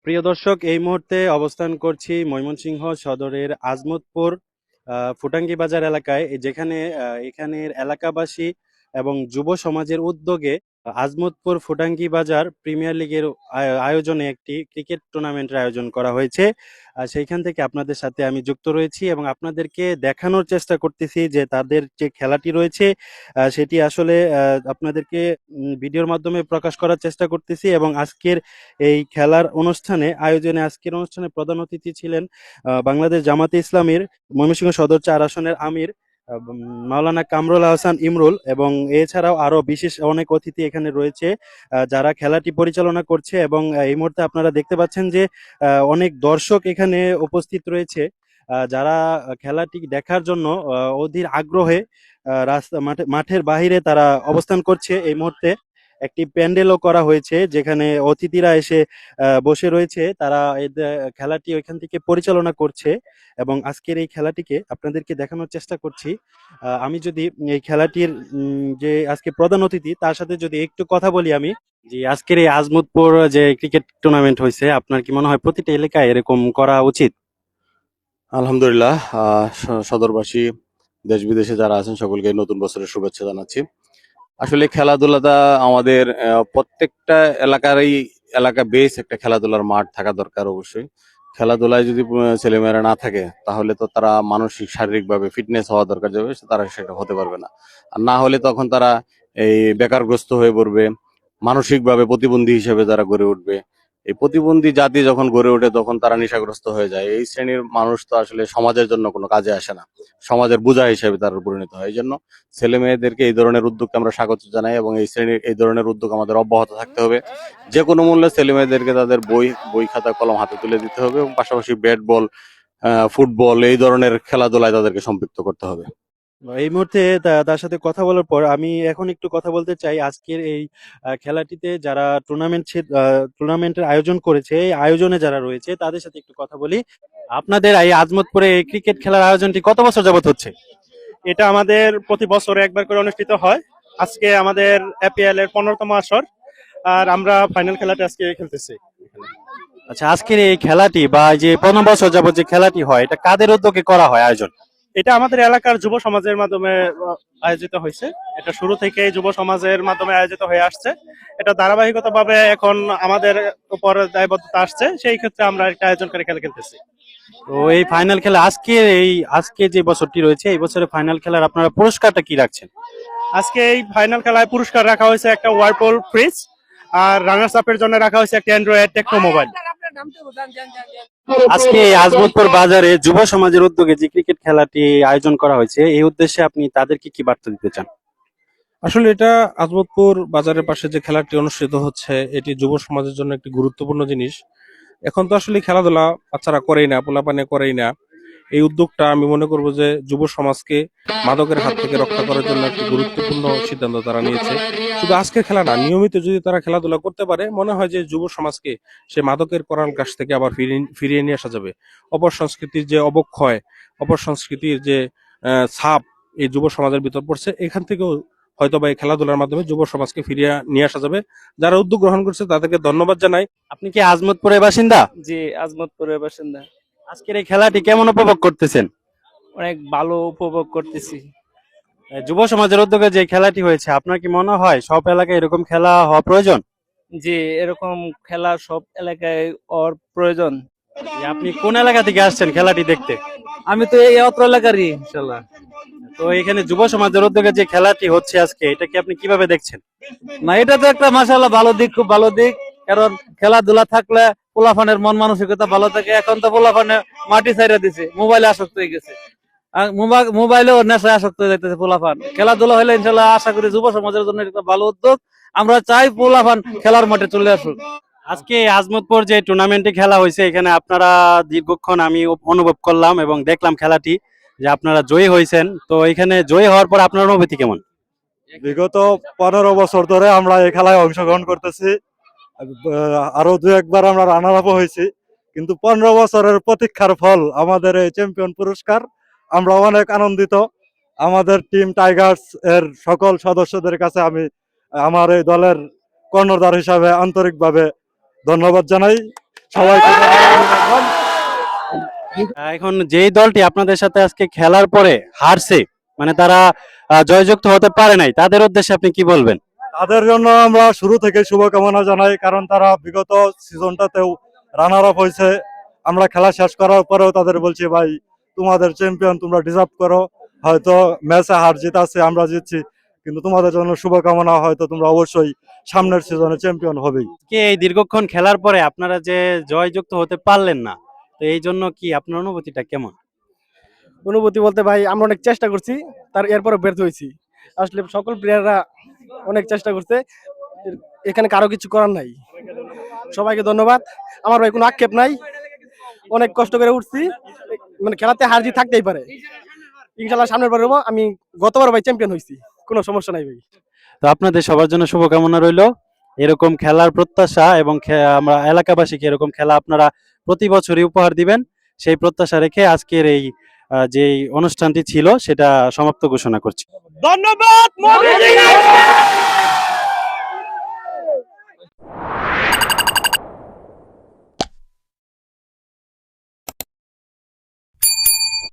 প্রিয় দর্শক, এই মুহূর্তে অবস্থান করছি ময়মনসিংহ সদরের আজমতপুর ফুটাঙ্গি বাজার এলাকায়, যেখানে এখানের এলাকাবাসী এবং যুব সমাজের উদ্যোগে আজমতপুর ফুটাঙ্গি বাজার প্রিমিয়ার লিগের আয়োজনে একটি ক্রিকেট টুর্নামেন্টের আয়োজন করা হয়েছে। সেইখান থেকে আপনাদের সাথে আমি যুক্ত রয়েছি এবং আপনাদেরকে দেখানোর চেষ্টা করতেছি যে তাদের যে খেলাটি রয়েছে সেটি আসলে আপনাদেরকে ভিডিওর মাধ্যমে প্রকাশ করার চেষ্টা করতেছি। এবং এই খেলার আয়োজনে আজকের অনুষ্ঠানে প্রধান অতিথি ছিলেন বাংলাদেশ জামাতে ইসলামীর ময়মনসিংহ সদর ৪ আসনের আমির মাওলানা কামরুল হাসান ইমরুল, এবং এছাড়াও আরো বিশেষ অনেক অতিথি এখানে রয়েছে যারা খেলাটি পরিচালনা করছে। এবং এই মুহূর্তে আপনারা দেখতে পাচ্ছেন যে অনেক দর্শক এখানে উপস্থিত রয়েছে যারা খেলাটি দেখার জন্য অধীর আগ্রহে মাঠের বাহিরে তারা অবস্থান করছে। এই মুহূর্তে একটি প্যান্ডেলও করা হয়েছে যেখানে অতিথিরা এসে বসে রয়েছে, তারা খেলাটি ওইখান থেকে পরিচালনা করছে। এবং আজকের এই খেলাটিকে আপনাদেরকে দেখানোর চেষ্টা করছি। আমি যদি এই খেলাটির যে আজকে প্রধান অতিথি তার সাথে যদি একটু কথা বলি, আমি যে আজকের এই আজমতপুর যে ক্রিকেট টুর্নামেন্ট হয়েছে, আপনার কি মনে হয় প্রতিটা এলাকায় এরকম করা উচিত? আলহামদুলিল্লাহ। সদরবাসী, দেশ বিদেশে যারা আছেন সকলকে নতুন বছরের শুভেচ্ছা জানাচ্ছি। আসলে খেলাধুলাটা আমাদের প্রত্যেকটা এলাকা বেস একটা খেলাধুলার মাঠ থাকা দরকার অবশ্যই। খেলাধুলায় যদি ছেলেমেয়েরা না থাকে তাহলে তো তারা মানসিক শারীরিকভাবে ফিটনেস হওয়া দরকার, যাবে তারা সেটা হতে পারবে না। আর না হলে তখন তারা এই বেকারগ্রস্ত হয়ে পড়বে, মানসিকভাবে প্রতিবন্ধী হিসেবে তারা গড়ে উঠবে। এই প্রতিবন্ধী জাতি যখন গড়ে ওঠে তখন তারা নেশাগ্রস্ত হয়ে যায়। এই শ্রেণীর মানুষ তো আসলে সমাজের জন্য কোনো কাজে আসে না, সমাজের বোঝা হিসেবে তারা পরিণত হয়। এই জন্য ছেলে মেয়েদেরকে এই ধরনের উদ্যোগকে আমরা স্বাগত জানাই এবং এই ধরনের উদ্যোগ আমাদের অব্যাহত থাকতে হবে। যে কোনো মূল্যে ছেলে মেয়েদেরকে তাদের বই খাতা কলম হাতে তুলে দিতে হবে এবং পাশাপাশি ব্যাট বল, ফুটবল এই ধরনের খেলাধুলায় তাদেরকে সম্পৃক্ত করতে হবে। এই মুহূর্তে তার সাথে কথা বলার পর আমি এখন একটু কথা বলতে চাই আজকের এই খেলাটিতে যারা টুর্নামেন্টের আয়োজন করেছে, এই আয়োজনে যারা রয়েছে তাদের সাথে একটু কথা বলি। আপনাদের এই আজমতপুরে এই ক্রিকেট খেলার আয়োজনটি কত বছর যাবত হচ্ছে? এটা আমাদের প্রতি বছরে একবার করে অনুষ্ঠিত হয়। আজকে আমাদের এপিএল এর 15তম আসর, আর আমরা ফাইনাল খেলাটা আজকে খেলতেছি। আচ্ছা, আজকের এই খেলাটি বা এই যে 15 বছর যাবত যে খেলাটি হয়, এটা কাদের উদ্যোগে করা হয় আয়োজন? এটা আমাদের এলাকার যুব সমাজের মাধ্যমে আয়োজিত হয়েছে। এটা শুরু থেকে যুব সমাজের মাধ্যমে আয়োজিত হয়ে আসছে। এটা ধারাবাহিকতাভাবে এখন আমাদের উপর দায়বদ্ধতা আসছে, সেই ক্ষেত্রে আমরা একটা আয়োজন করে খেলা খেলতেছি। তো এই ফাইনাল খেলা আজকে যে বছরটি রয়েছে, এই বছরের ফাইনাল খেলার আপনারা পুরস্কারটা কি রাখছেন? আজকে এই ফাইনাল খেলায় পুরস্কার রাখা হয়েছে একটা ওয়ারপুল ফ্রিজ, আর রানার্স আপের জন্য রাখা হয়েছে একটা অ্যান্ড্রয়েড টেকনো মোবাইল। আজকে এই আজমতপুর বাজারে যুব সমাজের উদ্যোগে যে ক্রিকেট খেলাটি আয়োজন করা হয়েছে, এই উদ্দেশ্যে আপনি তাদেরকে কি বার্তা দিতে চান? আসলে এটা আজমতপুর বাজারের পাশে যে খেলাটি অনুষ্ঠিত হচ্ছে, এটি যুব সমাজের জন্য একটি গুরুত্বপূর্ণ জিনিস। এখন তো আসলে খেলাধুলা বাচ্চারা করেই না, পোলাপানে করেই না। এই উদ্যোগটা আমি মনে করব যে যুব সমাজকে মাদকের হাত থেকে রক্ষা করার জন্য একটি গুরুত্বপূর্ণ সিদ্ধান্ত তারা নিয়েছে। শুধু আজকের খেলা না, নিয়মিত যদি তারা খেলাধুলা করতে পারে, মনে হয় যে যুব সমাজকে সে মাদকের করাল কাছ থেকে আবার ফিরিয়ে নিয়ে আসা যাবে। অপসংস্কৃতির যে অবক্ষয়, অপসংস্কৃতির যে ছাপ এই যুব সমাজের ভিতর পড়ছে, এখান থেকেও হয়তো বা এই খেলাধুলার মাধ্যমে যুব সমাজকে ফিরিয়ে নিয়ে আসা যাবে। যারা উদ্যোগ গ্রহণ করছে তাদেরকে ধন্যবাদ জানাই। আপনি কি আজমতপুরের বাসিন্দা? জি, আজমতপুরের বাসিন্দা। আজকের এই খেলাটি কেমন উপভোগ করতেছেন? অনেক ভালো উপভোগ করতেছি। যুব সমাজের উদ্যোগে যে খেলাটি হয়েছে, আপনার কি মনে হয় সব এলাকায় এরকম খেলা হওয়া প্রয়োজন? জি, এরকম খেলা সব এলাকায় ওর প্রয়োজন। আপনি কোন এলাকা থেকে আসছেন খেলাটি দেখতে? আমি তো এই অত্র এলাকারই, ইনশাল্লাহ। তো এখানে যুব সমাজের উদ্যোগে যে খেলাটি হচ্ছে আজকে, এটা কি আপনি কিভাবে দেখছেন? না, এটা তো একটা মাশাআল্লাহ ভালো দিক, খুব ভালো দিক। কারণ খেলাধুলা থাকলে পোলাপানের মন মানসিকতা ভালো থাকে। এখন তো পোলাপানে মাটি ছাইড়া দিছে, মোবাইলে আসক্ত হয়ে গেছে। মোবাইলেও নেশায় আসক্ত হয়ে যাইতেছে পোলাপান। খেলাধুলা হলে ইনশাল্লাহ আশা করি যুব সমাজের জন্য একটা ভালো উদ্যোগ। আমরা চাই পোলাপান খেলার মাঠে চলে আসুক। আজকে আজমতপুর যে টুর্নামেন্টে খেলা হয়েছে, এখানে আপনারা দীর্ঘক্ষণ আমি অনুভব করলাম এবং দেখলাম খেলাটি যে আপনারা জয়ী হয়েছেন। তো এখানে জয়ী হওয়ার পর আপনার অনুভূতি কেমন? বিগত 15 বছর ধরে আমরা এই খেলায় অংশগ্রহণ করতেছি। আরো দু একবার আমরা রানার আপ হয়েছি, কিন্তু 15 বছরের প্রতীক্ষার ফল আমাদের এই চ্যাম্পিয়ন পুরস্কার। আমরা অনেক আনন্দিত। আমাদের টিম টাইগার্স এর সকল সদস্যদের কাছে আমি আমার এই দলের কর্ণধার হিসাবে আন্তরিকভাবে ধন্যবাদ জানাই। সবাইকে জানাই অভিনন্দন। এখন যেই দলটি আপনাদের সাথে আজকে খেলার পরে হারছে, মানে তারা জয়যুক্ত হতে পারে নাই, তাদের উদ্দেশ্যে আপনি কি বলবেন? তাদের জন্য আমরা শুরু থেকে শুভকামনা জানাই, কারণ তারা বিগত সিজনটাতেও রানার আপ হয়েছে। আমরা খেলা শেষ করার পরেও তাদের বলছি, ভাই তোমাদের চ্যাম্পিয়ন, তোমরা ডিজার্ভ করো। হয়তো ম্যাচে হার জিত আছে, আমরা জিতছি, কিন্তু তোমাদের জন্য শুভকামনা, হয়তো তোমরা অবশ্যই সামনের সিজনে চ্যাম্পিয়ন হবেই। কি এই দীর্ঘক্ষণ খেলার পরে আপনারা যে জয়যুক্ত হতে পারলেন না, তো এই জন্য কি আপনার অনুভূতিটা কেমন? অনুভূতি বলতে ভাই আমরা অনেক চেষ্টা করছি, তার এরপরে ব্যর্থ হয়েছি। আসলে সকল প্লেয়াররা অনেক চেষ্টা করছে, এখানে কারো কিছু করার নাই। সবাইকে ধন্যবাদ। আমার ভাই কোনো আক্ষেপ নাই, অনেক কষ্ট করে উঠছি, মানে খেলাতে হার জিত থাকতেই পারে। ইনশাল্লাহ সামনের বার হবো। আমি গতবার ভাই চ্যাম্পিয়ন হয়েছি, কোনো সমস্যা নাই ভাই। তো আপনাদের সবার জন্য শুভকামনা রইলো। এরকম খেলার প্রত্যাশা এবং আমরা এলাকাবাসীকে এরকম খেলা আপনারা প্রতি বছরই উপহার দিবেন, সেই প্রত্যাশা রেখে আজকের এই যে অনুষ্ঠানটি ছিল সেটা সমাপ্ত ঘোষণা করছি। ধন্যবাদ।